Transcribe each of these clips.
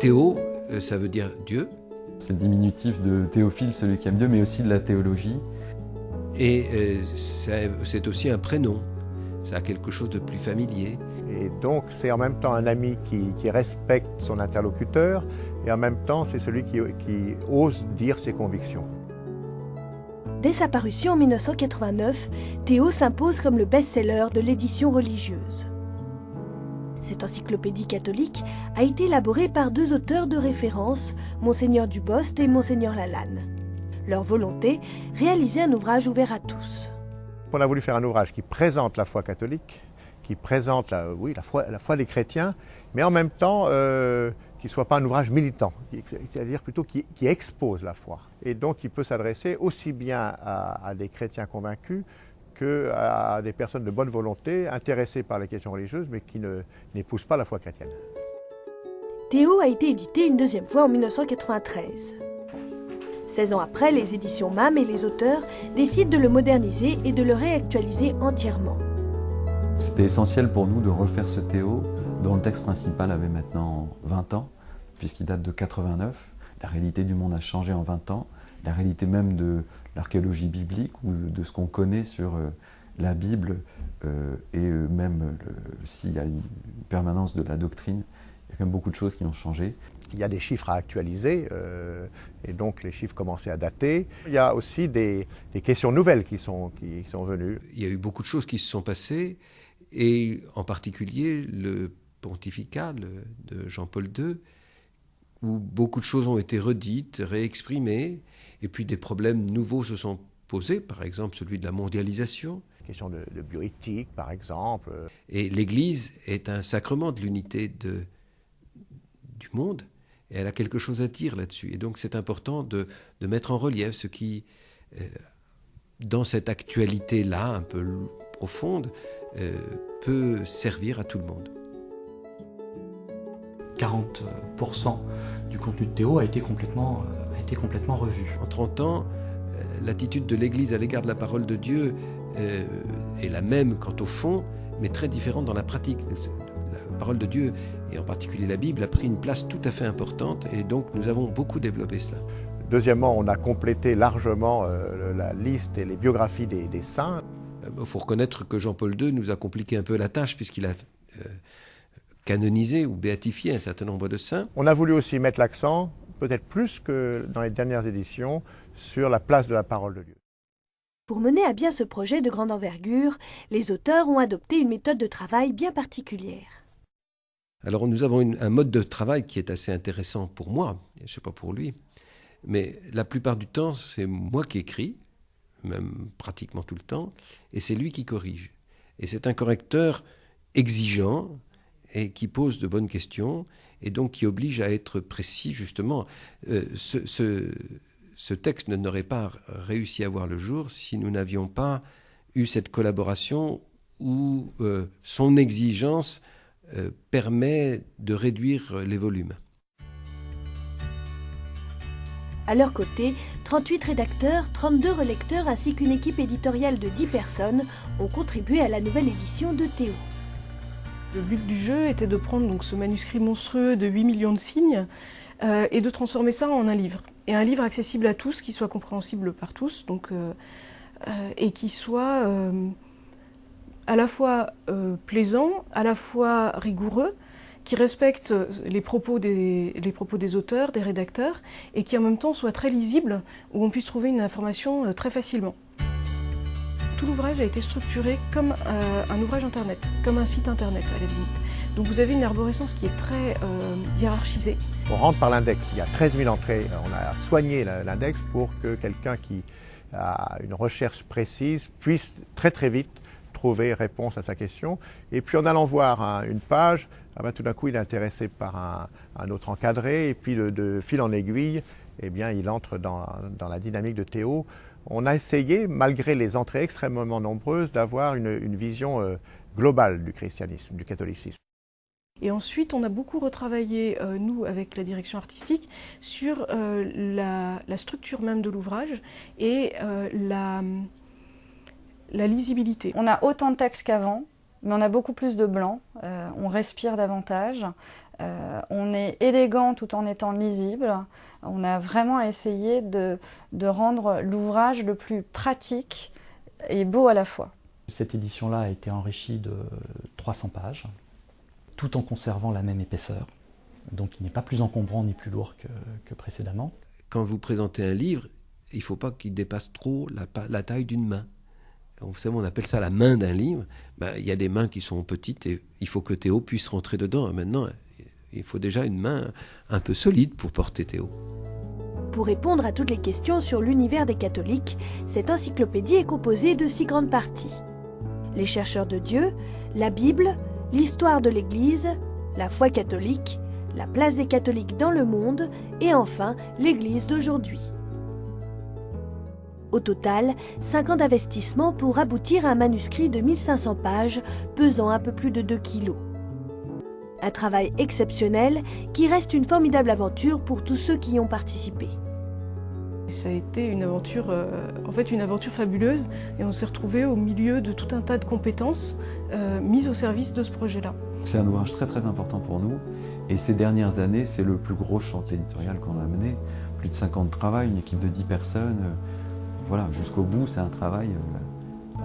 Théo, ça veut dire Dieu. C'est le diminutif de Théophile, celui qui aime Dieu, mais aussi de la théologie. Et c'est aussi un prénom. Ça a quelque chose de plus familier. Et donc c'est en même temps un ami qui respecte son interlocuteur et en même temps c'est celui qui ose dire ses convictions. Dès sa parution en 1989, Théo s'impose comme le best-seller de l'édition religieuse. Cette encyclopédie catholique a été élaborée par deux auteurs de référence, Monseigneur Dubost et Monseigneur Lalanne. Leur volonté, réaliser un ouvrage ouvert à tous. On a voulu faire un ouvrage qui présente la foi catholique, qui présente la foi des chrétiens, mais en même temps qui ne soit pas un ouvrage militant, c'est-à-dire plutôt qui expose la foi. Et donc il peut s'adresser aussi bien à des chrétiens convaincus qu'à des personnes de bonne volonté, intéressées par les questions religieuses, mais qui n'épousent pas la foi chrétienne. Théo a été édité une deuxième fois en 1993. 16 ans après, les éditions MAM et les auteurs décident de le moderniser et de le réactualiser entièrement. C'était essentiel pour nous de refaire ce Théo, dont le texte principal avait maintenant 20 ans, puisqu'il date de 89. La réalité du monde a changé en 20 ans. La réalité même de l'archéologie biblique ou de ce qu'on connaît sur la Bible et même s'il y a une permanence de la doctrine, il y a quand même beaucoup de choses qui ont changé. Il y a des chiffres à actualiser et donc les chiffres commençaient à dater. Il y a aussi des questions nouvelles qui sont venues. Il y a eu beaucoup de choses qui se sont passées et en particulier le pontificat de Jean-Paul II où beaucoup de choses ont été redites, réexprimées et puis des problèmes nouveaux se sont posés, par exemple celui de la mondialisation. Question de bioéthique par exemple. Et l'Église est un sacrement de l'unité du monde. Et elle a quelque chose à dire là-dessus. Et donc c'est important de mettre en relief ce qui, dans cette actualité-là, un peu profonde, peut servir à tout le monde. 40% du contenu de Théo a été complètement revu. En 30 ans, l'attitude de l'Église à l'égard de la parole de Dieu est la même quant au fond, mais très différente dans la pratique. La parole de Dieu, et en particulier la Bible, a pris une place tout à fait importante et donc nous avons beaucoup développé cela. Deuxièmement, on a complété largement la liste et les biographies des saints. Il faut reconnaître que Jean-Paul II nous a compliqué un peu la tâche puisqu'il a canonisé ou béatifié un certain nombre de saints. On a voulu aussi mettre l'accent, peut-être plus que dans les dernières éditions, sur la place de la parole de Dieu. Pour mener à bien ce projet de grande envergure, les auteurs ont adopté une méthode de travail bien particulière. Alors nous avons un mode de travail qui est assez intéressant pour moi, je ne sais pas pour lui, mais la plupart du temps c'est moi qui écris, même pratiquement tout le temps, et c'est lui qui corrige. Et c'est un correcteur exigeant et qui pose de bonnes questions et donc qui oblige à être précis justement. Ce texte n'aurait pas réussi à voir le jour si nous n'avions pas eu cette collaboration où son exigence permet de réduire les volumes. À leur côté, 38 rédacteurs, 32 relecteurs ainsi qu'une équipe éditoriale de 10 personnes ont contribué à la nouvelle édition de Théo. Le but du jeu était de prendre donc ce manuscrit monstrueux de 8 millions de signes et de transformer ça en un livre. Et un livre accessible à tous, qui soit compréhensible par tous, et qui soit à la fois plaisant, à la fois rigoureux, qui respecte les propos des auteurs, des rédacteurs, et qui en même temps soit très lisible, où on puisse trouver une information très facilement. Tout l'ouvrage a été structuré comme un ouvrage internet, comme un site internet à la limite. Donc vous avez une arborescence qui est très hiérarchisée. On rentre par l'index, il y a 13 000 entrées, on a soigné l'index pour que quelqu'un qui a une recherche précise puisse très très vite trouver réponse à sa question. Et puis en allant voir une page, tout d'un coup il est intéressé par un autre encadré, et puis de fil en aiguille, eh bien, il entre dans la dynamique de Théo. On a essayé, malgré les entrées extrêmement nombreuses, d'avoir une vision globale du christianisme, du catholicisme. Et ensuite, on a beaucoup retravaillé, nous, avec la direction artistique, sur la structure même de l'ouvrage et la lisibilité. On a autant de texte qu'avant, mais on a beaucoup plus de blanc, on respire davantage, On est élégant tout en étant lisible. On a vraiment essayé de rendre l'ouvrage le plus pratique et beau à la fois. Cette édition-là a été enrichie de 300 pages, tout en conservant la même épaisseur. Donc il n'est pas plus encombrant ni plus lourd que précédemment. Quand vous présentez un livre, il ne faut pas qu'il dépasse trop la taille d'une main. Vous savez, on appelle ça la main d'un livre. Il y a des mains qui sont petites et il faut que Théo puisse rentrer dedans. Maintenant, il faut déjà une main un peu solide pour porter Théo. Pour répondre à toutes les questions sur l'univers des catholiques, cette encyclopédie est composée de 6 grandes parties. Les chercheurs de Dieu, la Bible, l'histoire de l'Église, la foi catholique, la place des catholiques dans le monde et enfin l'Église d'aujourd'hui. Au total, 5 ans d'investissement pour aboutir à un manuscrit de 1500 pages pesant un peu plus de 2 kilos. Un travail exceptionnel qui reste une formidable aventure pour tous ceux qui y ont participé. Ça a été une aventure fabuleuse et on s'est retrouvés au milieu de tout un tas de compétences mises au service de ce projet-là. C'est un ouvrage très très important pour nous et ces dernières années, c'est le plus gros chantier éditorial qu'on a mené. Plus de 5 ans de travail, une équipe de 10 personnes. Voilà, jusqu'au bout, c'est un travail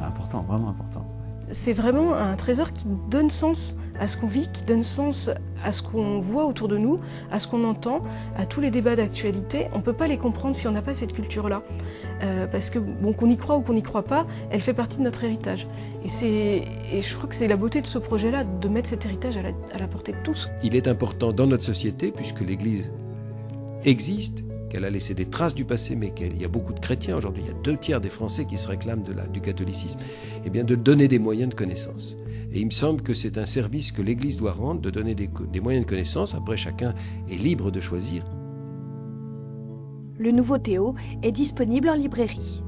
important, vraiment important. C'est vraiment un trésor qui donne sens à ce qu'on vit, qui donne sens à ce qu'on voit autour de nous, à ce qu'on entend, à tous les débats d'actualité. On ne peut pas les comprendre si on n'a pas cette culture-là. Parce que, qu'on y croit ou qu'on n'y croit pas, elle fait partie de notre héritage. Et je crois que c'est la beauté de ce projet-là, de mettre cet héritage à la portée de tous. Il est important dans notre société, puisque l'Église existe, qu'elle a laissé des traces du passé, mais qu'il y a beaucoup de chrétiens aujourd'hui, il y a 2 tiers des Français qui se réclament du catholicisme, et bien de donner des moyens de connaissance. Et il me semble que c'est un service que l'Église doit rendre, de donner des moyens de connaissance. Après, chacun est libre de choisir. Le nouveau Théo est disponible en librairie.